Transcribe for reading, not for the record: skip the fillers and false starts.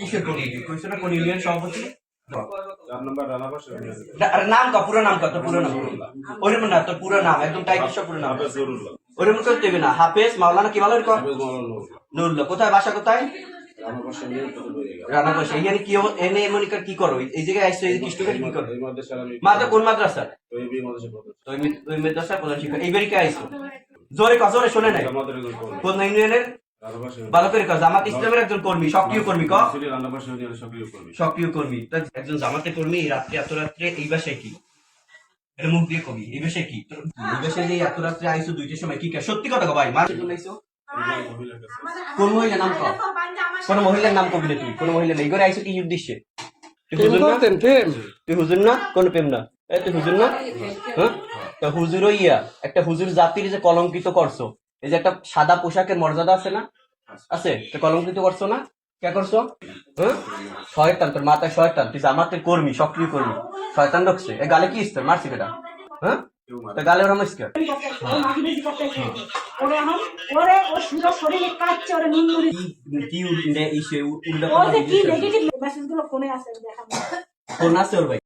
কিসের কোন কইছো না কোন ইউনিয়ন সভাপতি? 4 নম্বর রানাবাস আরে নাম কা পুরো নাম কা তোর পুরো নাম ওরম না তোর পুরো নাম একদম টাইটেল সব পুরো নাম হাফেজ নুরুল্লাহ। ওরম করতে হবে না হাফেজ মাওলানা কি বলো এরকম হাফেজ মাওলানা নুরুল্লাহ। নুরুল্লাহ কোথায় বাসা কোথায় রানাবাস ইউনিয়ন প্রতিনিধি। রানা বসে এখানে কি এনে মনিকা কি করো এই জায়গায় আইছো এই কৃষ্ণকে কি করো এই মাদ্রাসার আমি মাদ্রাসা কোন মাদ্রাসা তৈবি মাদ্রাসা প্রধান। ওই মাদ্রাসা প্রধান শিক্ষক এইবারই কে আইছো জোরে কা জোরে শুনে নাই আমাদের একজন কর্মী। কোন ইউনিয়নের রানাবাস ইউনিয়ন। ভালো করে কাজ জামাত ইসলামের একজন কর্মী সক্রিয় কর্মী ক আসলে রানাবাস ইউনিয়নের সক্রিয় কর্মী। সক্রিয় কর্মী তা একজন জামাতে কর্মী এই রাত্রে এত রাত্রে এই বাসায় কি এটা মুখ দিয়ে কবি এই বাসায় কি এই বাসায় যে এত রাত্রে আইছো দুইটার সময় কি সত্যি কথা কো ভাই মার জন্য আইছো মহিলার কাছে। কোন মহিলা নাম কো কোন মহিলার নাম কবি না তুই কোন মহিলা নেই করে আইছো কি উদ্দেশ্যে তুই হুজুর না তুই হুজুর না কোন প্রেম না এই তুই হুজুর না হ্যাঁ তা হুজুর ইয়া একটা হুজুর জাতির যে কলঙ্কিত করছো এই যে একটা সাদা পোশাকের মর্যাদা আছে না আছে এটা কলঙ্কিত করছো না কে করছো হ্যাঁ শয়তান তোর মাথায় শয়তান তুই জামাতের কর্মী সক্রিয় কর্মী শয়তান ঢুকছে এ গালে কি ইস্তে মারছি কেটা হ্যাঁ তা গালে ওরা মারছে কি ইসে উল্টা কি নেগেটিভ মেসেজগুলো ফোনে আছে দেখা ফোন আছে ওর ভাই